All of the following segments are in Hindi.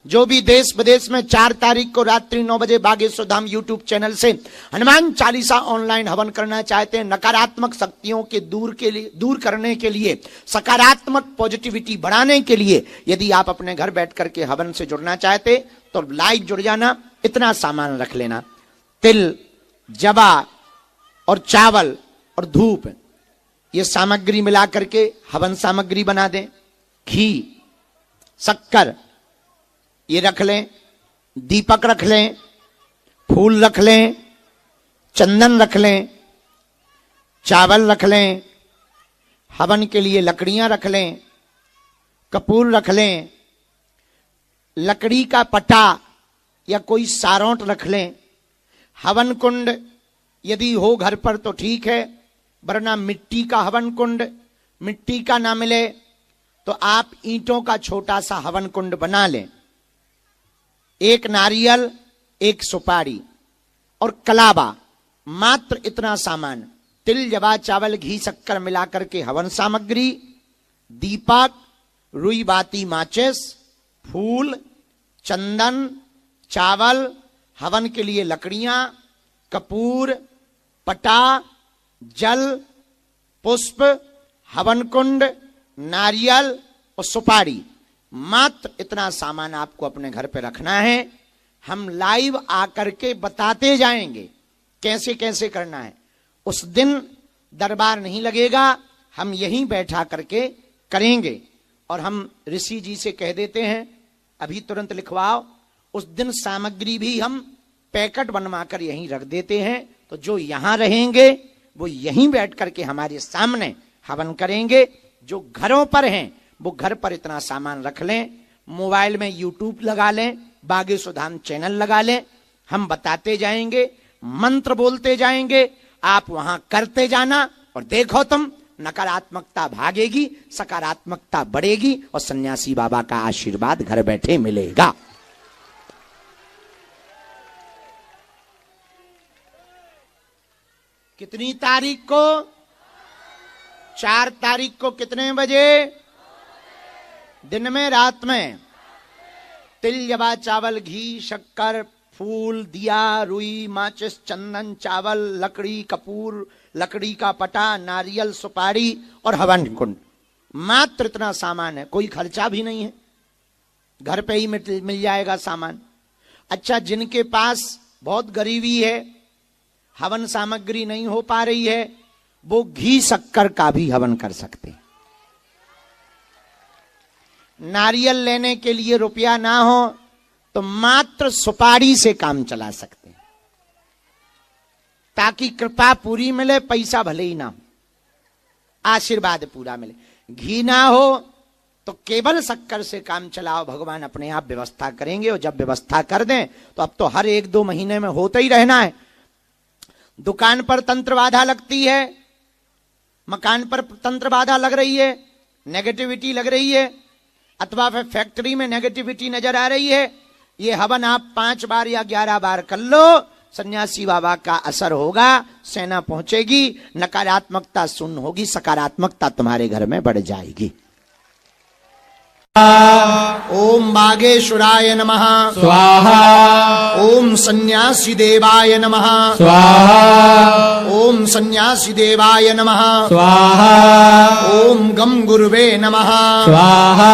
जो भी देश विदेश में 4 तारीख को रात्रि 9 बजे बागेश्वर धाम यूट्यूब चैनल से हनुमान चालीसा ऑनलाइन हवन करना चाहते हैं, नकारात्मक शक्तियों के दूर करने के लिए, सकारात्मक पॉजिटिविटी बढ़ाने के लिए, यदि आप अपने घर बैठ करके हवन से जुड़ना चाहते तो लाइव जुड़ जाना। इतना सामान रख लेना, तिल, जवा और चावल और धूप, ये सामग्री मिला करके हवन सामग्री बना दें। घी, शक्कर ये रख लें, दीपक रख लें, फूल रख लें, चंदन रख लें, चावल रख लें, हवन के लिए लकड़ियां रख लें, कपूर रख लें, लकड़ी का पटा या कोई सारौंट रख लें। हवन कुंड यदि हो घर पर तो ठीक है, वरना मिट्टी का हवन कुंड, मिट्टी का ना मिले तो आप ईंटों का छोटा सा हवन कुंड बना लें। एक नारियल, एक सुपारी और कलावा, मात्र इतना सामान, तिल, जवा, चावल, घी, शक्कर मिलाकर के हवन सामग्री, दीपक, रुई बाती, माचिस, फूल, चंदन, चावल, हवन के लिए लकड़ियां, कपूर, पटा, जल, पुष्प, हवन कुंड, नारियल और सुपारी, मात्र इतना सामान आपको अपने घर पे रखना है। हम लाइव आकर के बताते जाएंगे कैसे कैसे करना है। उस दिन दरबार नहीं लगेगा, हम यहीं बैठा करके करेंगे। और हम ऋषि जी से कह देते हैं अभी तुरंत लिखवाओ। उस दिन सामग्री भी हम पैकेट बनवा कर यहीं रख देते हैं, तो जो यहां रहेंगे वो यहीं बैठ करके हमारे सामने हवन करेंगे। जो घरों पर हैं वो घर पर इतना सामान रख लें, मोबाइल में यूट्यूब लगा लें, बागेश्वर धाम चैनल लगा लें, हम बताते जाएंगे, मंत्र बोलते जाएंगे, आप वहां करते जाना और देखो तुम, नकारात्मकता भागेगी, सकारात्मकता बढ़ेगी और सन्यासी बाबा का आशीर्वाद घर बैठे मिलेगा। कितनी तारीख को? 4 तारीख को। कितने बजे? दिन में, रात में? तिल, जवा, चावल, घी, शक्कर, फूल, दिया, रुई, माचिस, चंदन, चावल, लकड़ी, कपूर, लकड़ी का पटा, नारियल, सुपारी और हवन कुंड, मात्र इतना सामान है। कोई खर्चा भी नहीं है, घर पे ही मिल जाएगा सामान। अच्छा, जिनके पास बहुत गरीबी है, हवन सामग्री नहीं हो पा रही है, वो घी शक्कर का भी हवन कर सकते हैं। नारियल लेने के लिए रुपया ना हो तो मात्र सुपारी से काम चला सकते हैं, ताकि कृपा पूरी मिले, पैसा भले ही ना हो, आशीर्वाद पूरा मिले। घी ना हो तो केवल शक्कर से काम चलाओ, भगवान अपने आप व्यवस्था करेंगे। और जब व्यवस्था कर दें तो अब तो हर 1-2 महीने में होता ही रहना है। दुकान पर तंत्र बाधा लगती है, मकान पर तंत्र बाधा लग रही है, नेगेटिविटी लग रही है, अथवा फिर फैक्ट्री में नेगेटिविटी नजर आ रही है, ये हवन आप 5 बार या 11 बार कर लो, सन्यासी बाबा का असर होगा, सेना पहुंचेगी, नकारात्मकता शून्य होगी, सकारात्मकता तुम्हारे घर में बढ़ जाएगी। ओम बागेश्वराय नमः स्वाहा। ओम सन्यासी देवाय नमः स्वाहा। ओम सन्यासी देवाय नमः स्वाहा। ओम गम गुरुवे नमः स्वाहा।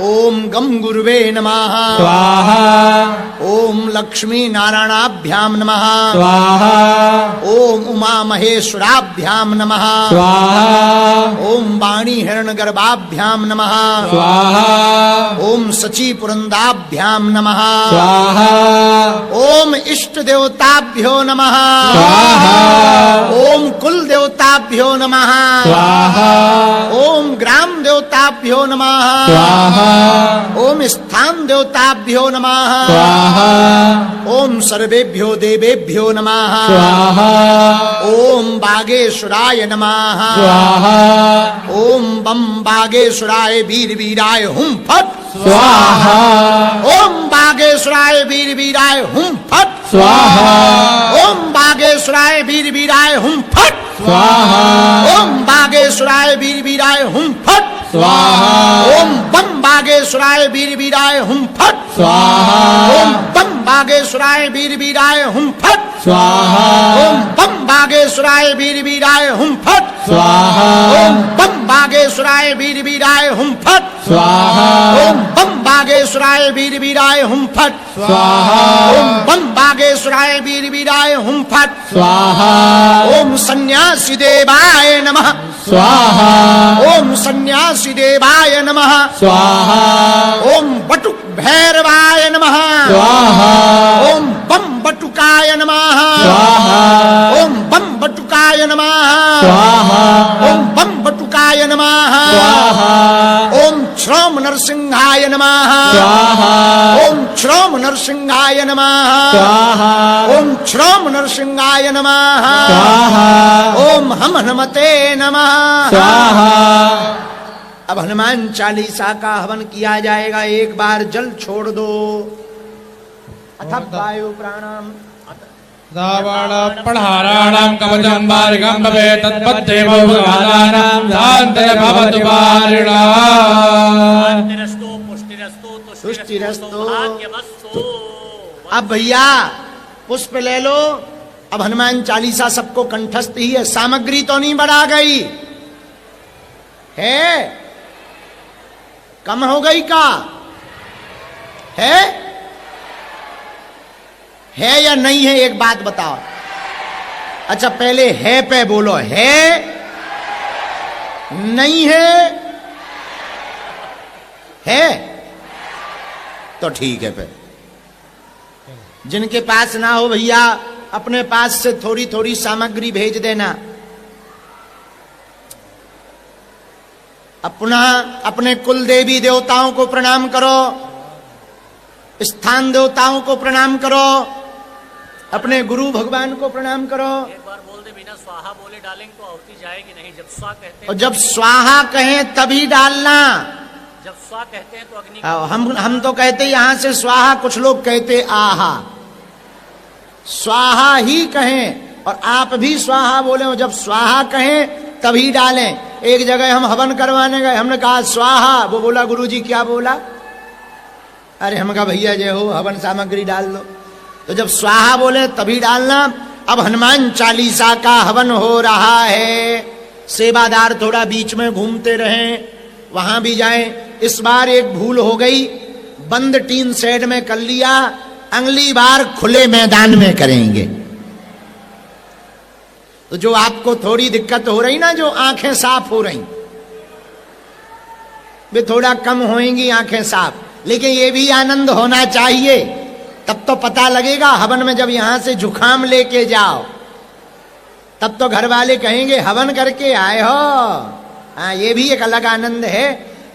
ओम गम गुरुवे नमः स्वाहा। ओम लक्ष्मी नारायणाभ्याम नमः स्वाहा। ओम उमा महेश्वराभ्याम नमः स्वाहा। ओम वाणी हिरण्यगर्भाभ्याम नमः स्वाहा। ओम सची पुरंदाभ्याम नमः स्वाहा। ओम इष्ट देवताभ्यो नमः स्वाहा। ओम कुल देवताभ्यो नमः स्वाहा। ओम ग्राम देवताभ्यो नमः स्वाहा। ओम स्थान देवताभ्यो नमः स्वाहा। ओम सर्वेभ्यो देवेभ्यो नमः स्वाहा। ओम बागेश्वराय नमः स्वाहा। ओम बम बागेश्वराय वीर वीराय हुम फट स्वाहा। ओम बागेश्वराय वीर वीराय हुम फट स्वाहा। ओम बागेश्वराय वीर वीराय हुम फट स्वाहा। ओम बागेश्वराय वीर वीराय हुम फट स्वाहा ओम बम बागेश्वराय वीर वीराय हुम फट स्वाहा ओम बम बागेश्वराय वीर वीराय हुम फट स्वाहा ओम बम बागेश्वराय वीर वीराय हुम फट स्वाहा ओम बम बागेश्वराय वीर वीराय हुम फट स्वाहा ओम बम बागेश्वराय वीर वीराय हुम फट स्वाहा ओम बम बागेश्वराय वीर वीराय हुम फट स्वाहा ओम सन्यासी देवाय नमः स्वाहा ओम सन्यासी देवाय नमः स्वाहा ओम बटुक भैरवाय नमः स्वाहा ओम बम बटुकाय नमः स्वाहा ओम बम बटुकाय नमः स्वाहा ओम बम बटुकाय नमः स्वाहा ओम श्रोम नरसिंहाय नमः स्वाहा ओम श्रोम नरसिंहाय नमः स्वाहा ओम श्रोम नरसिंहाय नमः स्वाहा ओम हम हनुमते नमः स्वाहा। अब हनुमान चालीसा का हवन किया जाएगा। एक बार जल छोड़ दो। अथ वायु प्राणाम पढ़ाराणां कवचं वारिकं भवेत् तत्पथ्येव भूतानां शान्तिः भवतु वारिणाम्। तुष्टिरस्तु अब भैया पुष्प ले लो। अब हनुमान चालीसा सबको कंठस्थ ही है। सामग्री तो नहीं बढ़ा गई है, कम हो गई का है या नहीं है? एक बात बताओ। अच्छा पहले है पे बोलो, है नहीं है तो ठीक है। फिर जिनके पास ना हो भैया अपने पास से थोड़ी थोड़ी सामग्री भेज देना। अपने कुल देवी देवताओं को प्रणाम करो, स्थान देवताओं को प्रणाम करो, अपने गुरु भगवान को प्रणाम करो। एक बार बोल दे, बिना स्वाहा बोले डालेंगे तो आहुति जाएगी नहीं। जब स्वा कहते हैं और जब स्वाहा कहें तभी डालना। जब स्वा कहते हैं तो अग्नि हम तो कहते यहां से स्वाहा, कुछ लोग कहते आहा। स्वाहा ही कहें और आप भी स्वाहा बोले। जब स्वाहा कहें तभी डालें। एक जगह हम हवन करवाने गए, हमने कहा स्वाहा, वो बोला गुरुजी क्या बोला? अरे हम कहा भैया जय हो, हवन सामग्री डाल दो। तो जब स्वाहा बोले तभी डालना। अब हनुमान चालीसा का हवन हो रहा है। सेवादार थोड़ा बीच में घूमते रहें, वहां भी जाएं। इस बार एक भूल हो गई, बंद टीन शेड में कर लिया, अगली बार खुले मैदान में करेंगे। तो जो आपको थोड़ी दिक्कत हो रही ना, जो आंखें साफ हो रही, वे थोड़ा कम होंगी आंखें साफ, लेकिन ये भी आनंद होना चाहिए। तब तो पता लगेगा। हवन में जब यहां से जुखाम लेके जाओ तब तो घर वाले कहेंगे हवन करके आए हो। हाँ, ये भी एक अलग आनंद है,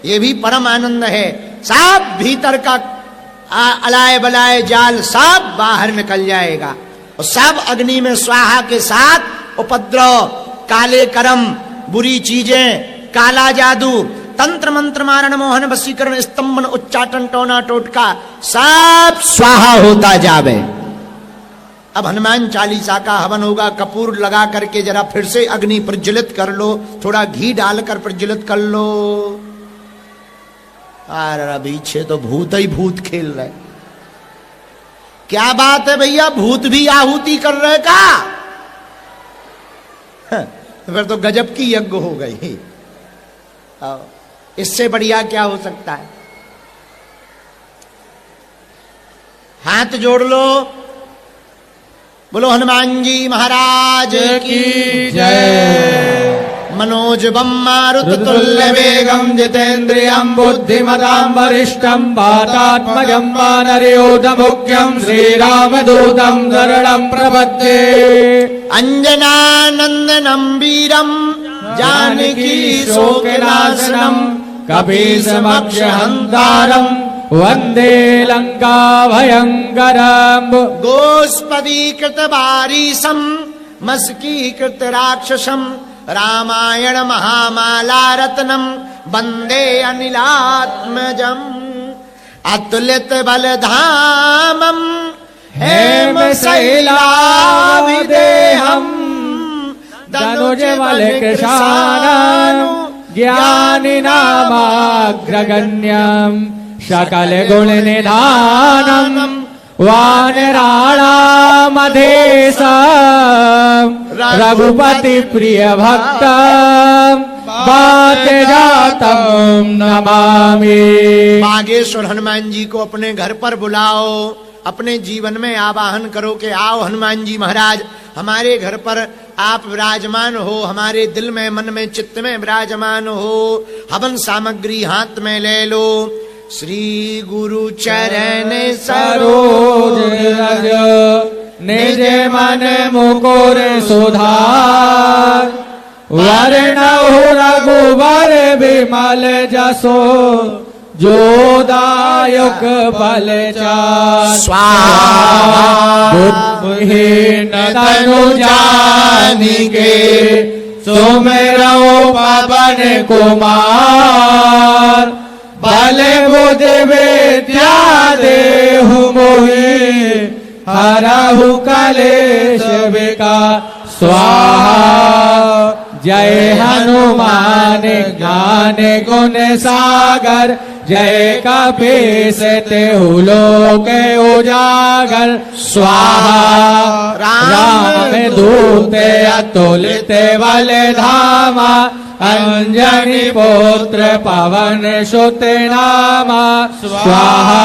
ये भी परम आनंद है। सब भीतर का अलाय बलाय जाल सब बाहर निकल जाएगा और सब अग्नि में स्वाहा के साथ उपद्रव, काले कर्म, बुरी चीजें, काला जादू, तंत्र मंत्र मारण मोहन वशीकरण स्तंभन उच्चाटन टोना टोटका सब स्वाहा होता जावे। अब हनुमान चालीसा का हवन होगा। कपूर लगा करके जरा फिर से अग्नि प्रज्वलित कर लो, थोड़ा घी डालकर प्रज्वलित कर लो। अरे पीछे तो भूत ही भूत खेल रहे। क्या बात है भैया, भूत भी आहुति कर रहे का? फिर तो गजब की यज्ञ हो गई। इससे बढ़िया क्या हो सकता है? हाथ जोड़ लो, बोलो हनुमान जी महाराज की जय। मनोजवम मारुततुल्य वेगम जितेन्द्रियं बुद्धिमतां वरिष्ठं वातात्मजं वानरयूथमुख्यं श्रीरामदूतं शरणं प्रपद्ये। अंजनानंदनं वीरं जानकी शोकनाशनं कपीशमक्षहन्तारं वन्दे लङ्काभयङ्करम्। गोस्पदीकृत वारीशं मस्कीकृत राक्षसं रामायण महामाला रत्नम वंदे अनिलात्मजम। अतुलित बलधामम हेम शैलाविदेहम धनुज बल कृशानं ज्ञानिनामाग्रगण्यम् सकलगुणनिधानम् वानराणामधेशम् रघुपति प्रिय भक्तम् बात्यजातम् नमामि। बागेश्वर हनुमान जी को अपने घर पर बुलाओ, अपने जीवन में आवाहन करो कि आओ हनुमान जी महाराज, हमारे घर पर आप विराजमान हो, हमारे दिल में, मन में, चित्त में विराजमान हो। हवन सामग्री हाथ में ले लो। श्री गुरु चरण सरोज रज निज मन मुकुर सुधार, वरणहु रघुवर विमल जसो, जो दायक बल चार। स्वाहा बुद्धिहीन तनु जानिके, सुमिरौ पवन कुमार, बल बुद्धि विद्या देहु मोहि, हरहु कलेश विकार। स्वाहा जय हनुमान ज्ञान गुण सागर, जय कपीस तेहु लोक उजागर। स्वाहा राम दूत अतुलित बल धामा, अंजनी पुत्र पवन सुत नामा। स्वाहा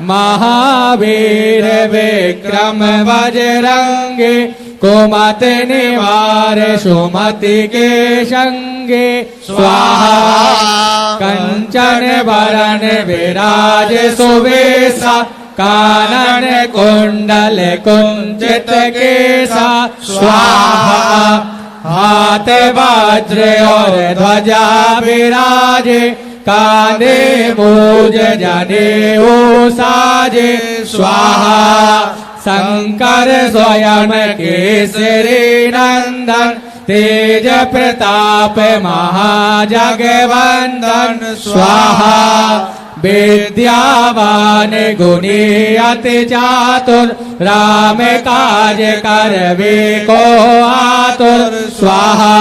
महावीर विक्रम बजरंगी, कुमति निवार सुमति के संगे। स्वाहा कंचन बरन विराज सुवेशा, कानन कुंडल कुंचित केसा। स्वाहा हाथ वज्र और ध्वजा विराजे, कांधे मूज जनेऊ साजे। स्वाहा शंकर स्वयं केसरी नंदन, तेज प्रताप महाजगवंदन। स्वाहा विद्यावान गुणी अति चातुर, राम काज करवे को आतुर। स्वाहा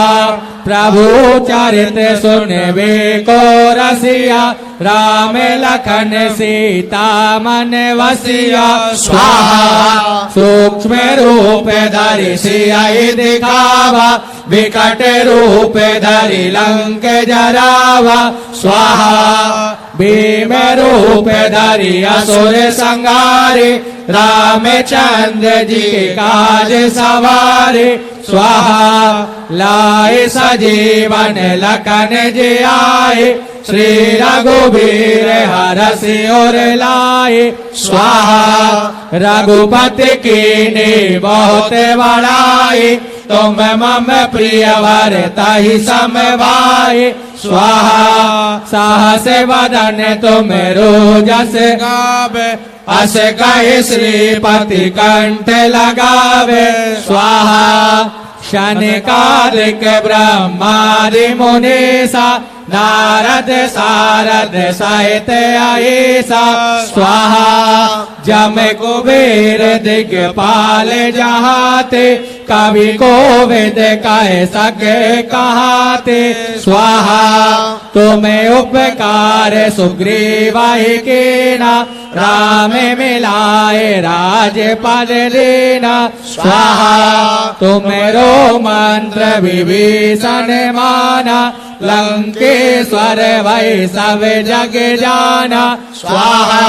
प्रभु चरित सुनवे को रसिया, राम लखन सीता मन वसिया। स्वाहा सूक्ष्म रूप धरि सियाई दिखावा, विकट रूप धरि लंक जरावा। स्वाहा भीम रूप धरि असुर संहारे, रामचंद्र जी के काज सवारे। स्वाहा लाए सजीवन लखन जी आए, श्री रघुबीर हरषि उर लाए। स्वाहा रघुपति कीन्ही बहुत बड़ाई, तुम मम प्रिय वर ताहि सम भाई। स्वाहा साहस वदन तुम रोजस गावे, अस कहि श्रीपति कंठ लगावे। स्वाहा शनिकादिक ब्रह्मादि मुनीसा, नारद सारद सहित अहिसा। स्वाहा जम कुबेर दिग्पाल जहाते, कवि कोविद कह सके कहाते। स्वाहा तुम्हें उपकार सुग्रीवाहि कीना, राम मिलाए राजपद दीना। स्वाहा तुम्हें मंत्र विभीषण माना, लंकेश्वर वै सब जग जाना। स्वाहा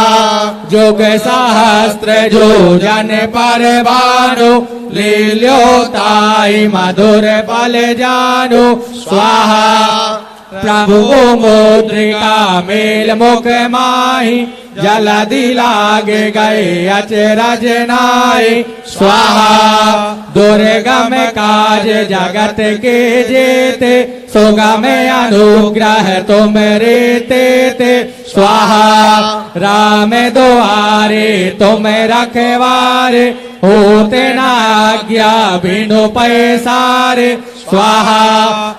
जुग सहस्त्र जो जन पर भानु, लील्योताई मधुर पल जानु। स्वाहा प्रभु मुद्रिका मेल मुख माही, जलधि लागे गए अचरज नाई। स्वाहा दुर्गम काज जगत के जेते, सुगम अनुग्रह तुम रीते ते। स्वाहा राम दुआरे तुम रखवारे, होते न आज्ञा बिनु पैसारे। स्वाहा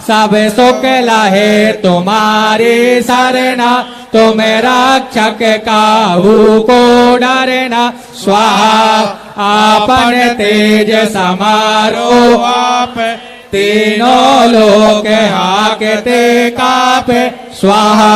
सब सुख लहे तुम्हारी सरना, तुम रक्षक काहू को डरना। स्वाहा आपन तेज समारो आप, तीनों लोक हाकते कापे स्वाहा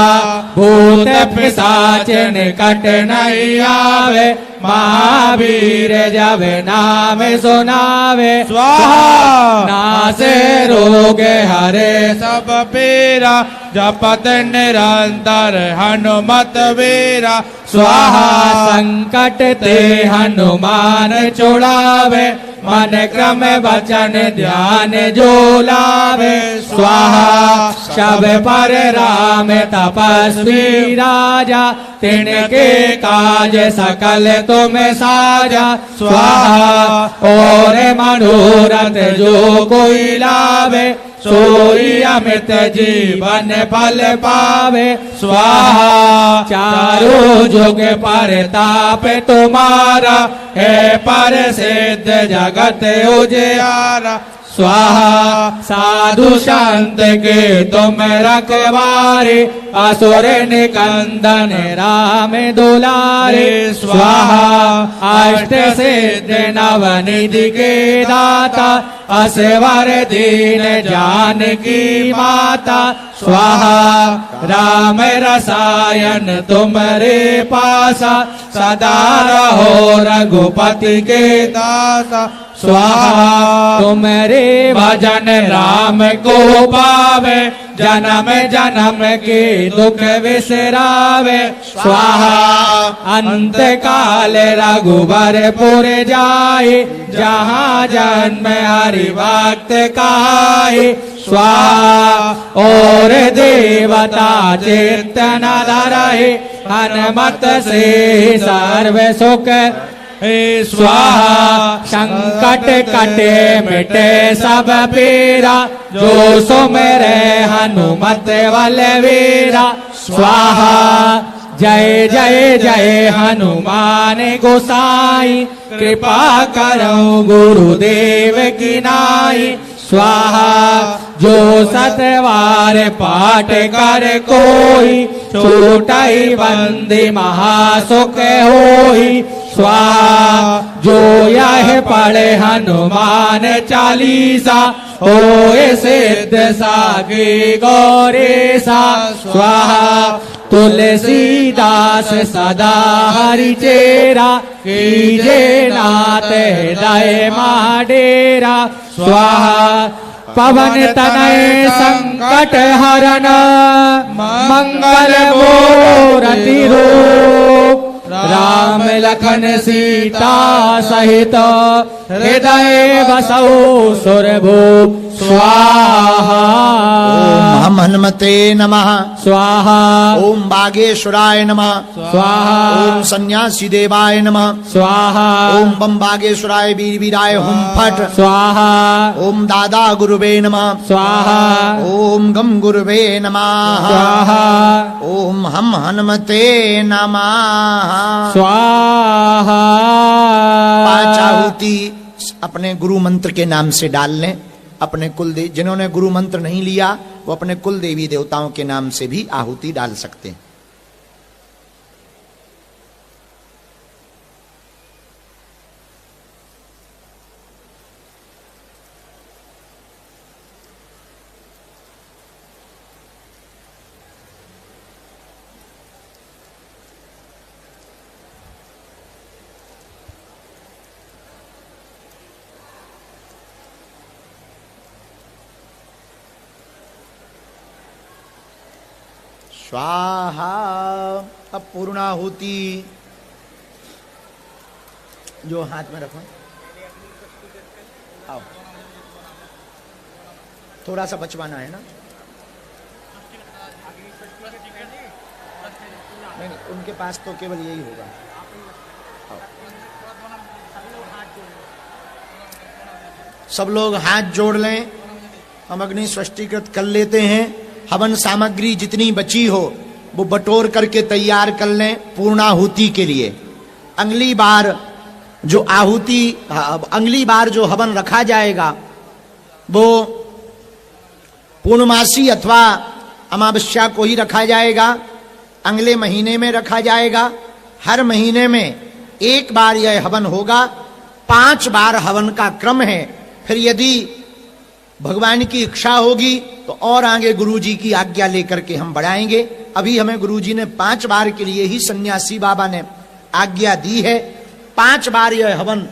भूत पिशाच निकट नहीं आवे महावीर जब नाम सुनावे स्वाहा नासे रोग हरे सब पीरा जपत निरंतर हनुमत वीरा स्वाहा संकट ते हनुमान छुड़ावे मन क्रम वचन ध्यान जो लावे स्वाहा शब पर राम तपस्वी राजा तिनके काज सकल तुम साजा स्वाहा और मनोरथ जो कोई लावे सोई अमित जीवन फल पावे स्वाहा चारों जुग पर ताप तुम्हारा है पर सिद्ध जगत उजियारा स्वाहा साधु संत के तुम रखवारे असुर निकंदन राम दुलारे स्वाहा अष्ट सिद्ध नवनिधि के दाता असवर दीन जानकी माता स्वाहा राम रसायन तुम्हारे पासा सदा रहो रघुपति के दासा स्वाहा तुम्हारे भजन राम को पावे जन्म जन्म के दुख विसरावे स्वाहा अंत काल रघुबर पुर जाए जहाँ जन्म हरि भक्त कहाए स्वाहा और देवता चेतन रहे हनुमत से सर्व सुख स्वाहा संकट कटे मिटे सब पीरा जो सुमेरे हनुमत बलवीरा स्वाहा जय जय जय हनुमान गोसाई कृपा करो गुरुदेव की नाई स्वाहा जो सतवार पाठ कर कोई छूटई बंदी महासुख होई स्वाहा जो यह पढ़े हनुमान चालीसा होए सिद्ध सागी गौरीसा स्वाहा तुलसीदास सदा हरि चेरा कीजे नाथ हृदय महाडेरा स्वाहा पवन तनय संकट हरन मंगल मूरति रूप राम लखन सीता सहित हृदय बसौ सुरभूप स्वाहा ओम हम हनुमते नमः स्वाहा ओम बागेश्वराय नमः स्वाहा ओम सन्यासी देवाय नमः स्वाहा ओम बम बागेश्वराय वीर वीराय हुम फट स्वाहा ओम दादा गुरुवे नमः स्वाहा ओम गम गुरुवे नमः स्वाहा ओम हम हनुमते नमः स्वाहा 5 आहुति अपने गुरु मंत्र के नाम से डाल लें। अपने कुल देव जिन्होंने गुरु मंत्र नहीं लिया वो अपने कुल देवी देवताओं के नाम से भी आहुति डाल सकते हैं। स्वाहा। अब पूर्णाहुति जो हाथ में रखो, आओ थोड़ा सा बचवाना है ना। नहीं नहीं, उनके पास तो केवल यही होगा। आओ। सब लोग हाथ जोड़ लें। हम अग्नि स्वष्टिकृत कर लेते हैं। हवन सामग्री जितनी बची हो वो बटोर करके तैयार कर लें पूर्णाहुति के लिए। अगली बार जो हवन रखा जाएगा वो पूर्णमासी अथवा अमावस्या को ही रखा जाएगा। अगले महीने में रखा जाएगा। हर महीने में एक बार यह हवन होगा। 5 बार हवन का क्रम है। फिर यदि भगवान की इच्छा होगी तो और आगे गुरुजी की आज्ञा लेकर के हम बढ़ाएंगे। अभी हमें गुरुजी ने 5 बार के लिए ही सन्यासी बाबा ने आज्ञा दी है। 5 बार यह हवन